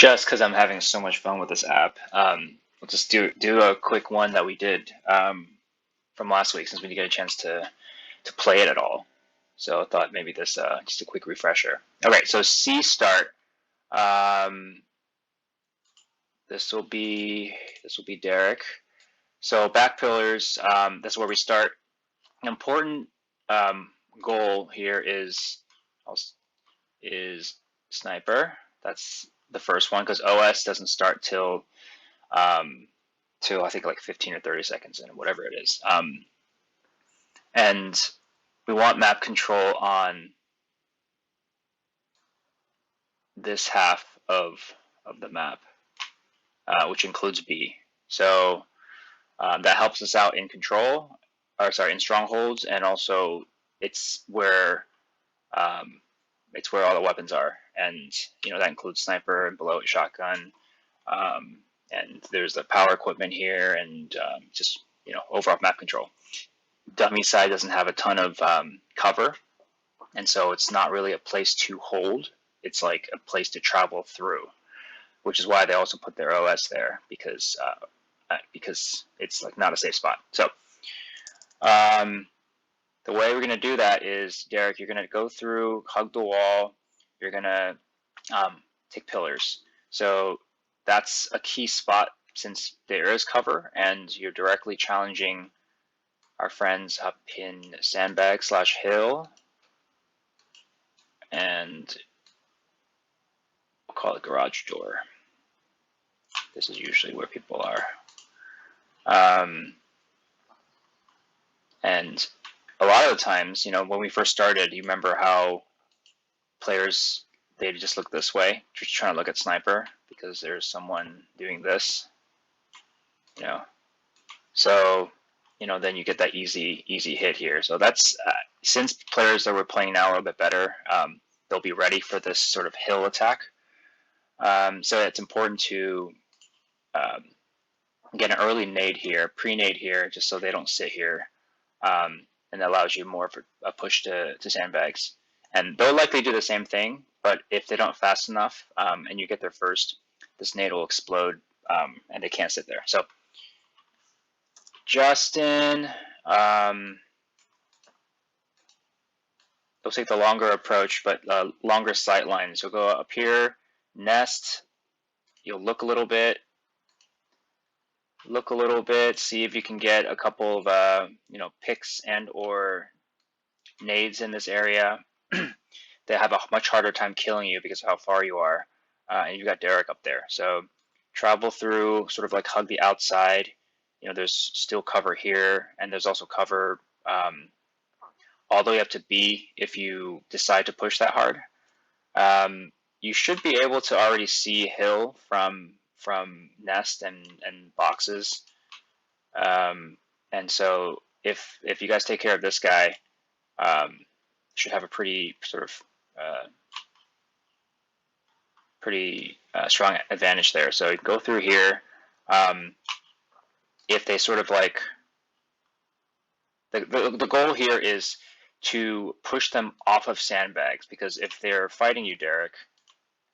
Just because I'm having so much fun with this app, we'll just do a quick one that we did from last week since we didn't get a chance to play it at all. So I thought maybe this just a quick refresher. Okay, so C start. This will be Derek. So back pillars. That's where we start. An important goal here is sniper. That's the first one because OS doesn't start till I think like 15 or 30 seconds in, whatever it is. And we want map control on this half of the map, which includes B. So that helps us out in control, or sorry, in strongholds, and also it's where all the weapons are, and that includes sniper and below it shotgun, and there's the power equipment here, and just overall map control. Dummy side doesn't have a ton of cover, and so it's not really a place to hold. It's like a place to travel through, which is why they also put their OS there because it's like not a safe spot. So the way we're going to do that is, Derek, you're going to go through, hug the wall. You're going to take pillars. So that's a key spot since there is cover, and you're directly challenging our friends up in sandbag/hill, and we'll call it garage door. This is usually where people are. And a lot of the times, when we first started, you remember how players, they'd just look this way, just trying to look at sniper because there's someone doing this, So, then you get that easy hit here. So that's, since players that we're playing now are a little bit better, they'll be ready for this sort of hill attack. So it's important to get an early nade here, pre-nade here, just so they don't sit here. And that allows you more of a push to sandbags. And they'll likely do the same thing, but if they don't fast enough and you get there first, this nade will explode and they can't sit there. So Justin, they'll take the longer approach, but longer sight line. So go up here, nest, you'll look a little bit, see if you can get a couple of picks and or nades in this area. They have a much harder time killing you because of how far you are, and you've got Derek up there. So travel through, sort of like hug the outside. There's still cover here, and there's also cover all the way up to B if you decide to push that hard. You should be able to already see hill from nest and boxes, and so if you guys take care of this guy, should have a pretty sort of strong advantage there. So you go through here. If they sort of like, the goal here is to push them off of sandbags, because if they're fighting you, Derek,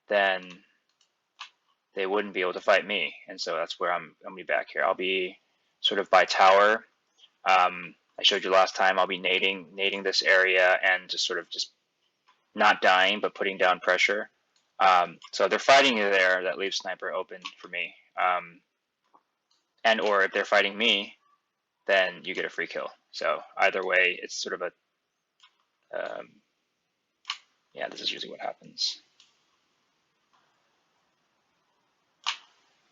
then they wouldn't be able to fight me, and so that's where I'm gonna be back here. I'll be sort of by tower. I showed you last time. I'll be nading this area and just not dying, but putting down pressure. So they're fighting you there. That leaves sniper open for me. And or if they're fighting me, then you get a free kill. So either way, it's sort of a yeah. This is usually what happens.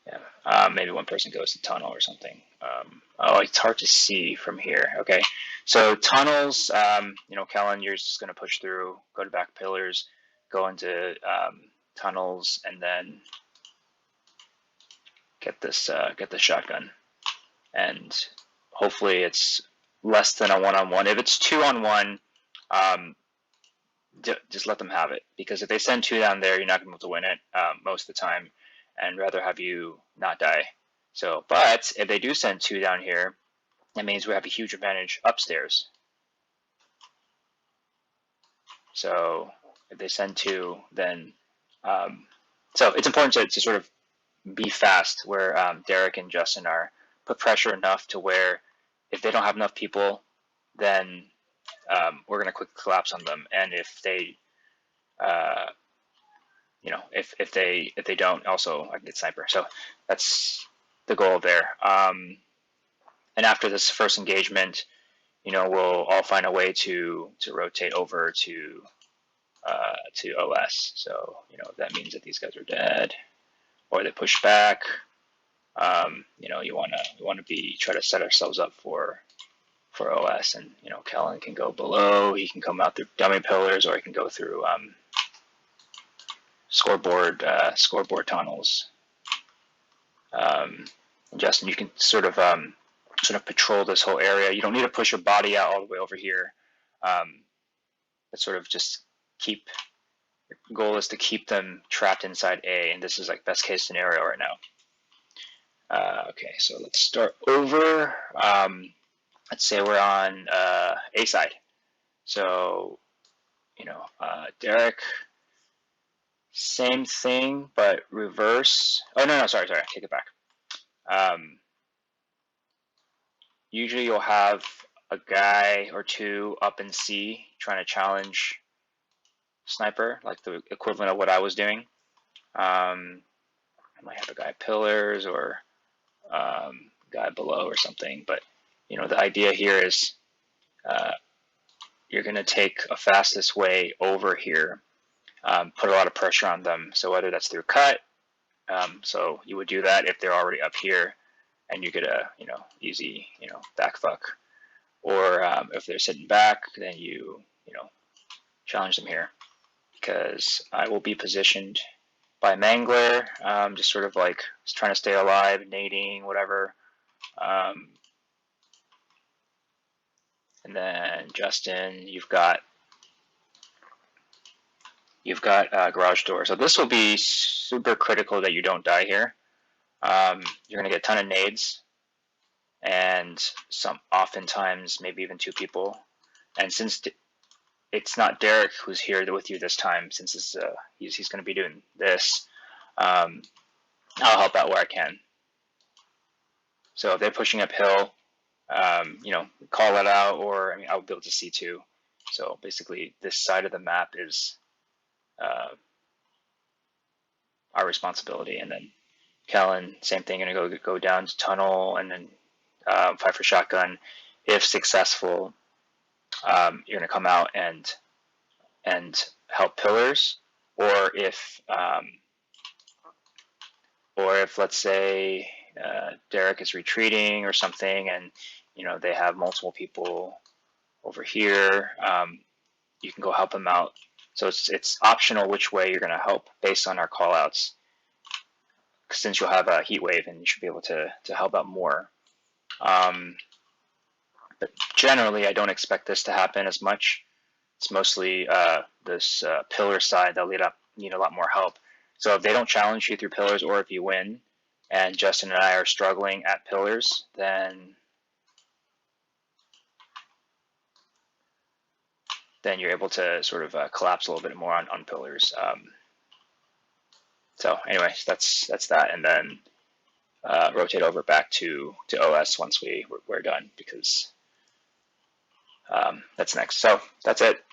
Yeah, maybe one person goes to tunnel or something. Oh, it's hard to see from here. Okay, so tunnels, Kellen, you're just going to push through, go to back pillars, go into tunnels, and then get the shotgun. And hopefully it's less than a one-on-one. If it's 2-on-1, just let them have it, because if they send 2 down there, you're not going to be able to win it most of the time, and rather have you not die. So, but if they do send 2 down here, that means we have a huge advantage upstairs. So if they send 2, then So it's important to sort of be fast where Derek and Justin are, put pressure enough to where if they don't have enough people, then we're going to quick collapse on them. And if they, if they don't, also I can get sniper. So that's the goal there. And after this first engagement, we'll all find a way to rotate over to OS. So that means that these guys are dead, or they push back. You want to try to set ourselves up for OS, and Kellen can go below. He can come out through dummy pillars, or he can go through scoreboard tunnels. Justin, you can sort of patrol this whole area. You don't need to push your body out all the way over here, but sort of just keep. The goal is to keep them trapped inside A, and this is like best case scenario right now. Okay, so let's start over. Let's say we're on A side. So, Derek, same thing, but reverse. Oh, no, sorry, take it back. Usually you'll have a guy or two up in C trying to challenge sniper, like the equivalent of what I was doing. I might have a guy pillars or guy below or something, but the idea here is you're going to take a fastest way over here, put a lot of pressure on them. So whether that's through cut, so you would do that if they're already up here, and you get a easy back fuck, or if they're sitting back, then you challenge them here, because I will be positioned by Mangler, just sort of like trying to stay alive, nading, whatever. And then Justin, you've got garage door. So this will be super critical that you don't die here. You're gonna get a ton of nades, and oftentimes maybe even two people. And since it's not Derek who's here with you this time, since he's going to be doing this, I'll help out where I can. So if they're pushing uphill, call that out, or I'll be able to see too. So basically, this side of the map is our responsibility, and then Kellen, same thing, gonna go down to tunnel and then fight for shotgun. If successful, you're gonna come out and help pillars, or if let's say Derek is retreating or something, and they have multiple people over here, you can go help them out. So it's optional which way you're going to help based on our callouts, since you'll have a heat wave and you should be able to help out more. But generally, I don't expect this to happen as much. It's mostly this pillar side that'll need a lot more help. So if they don't challenge you through pillars, or if you win and Justin and I are struggling at pillars, then you're able to sort of collapse a little bit more on pillars. So anyways, that's that, and then rotate over back to OS once we're done, because that's next. So that's it.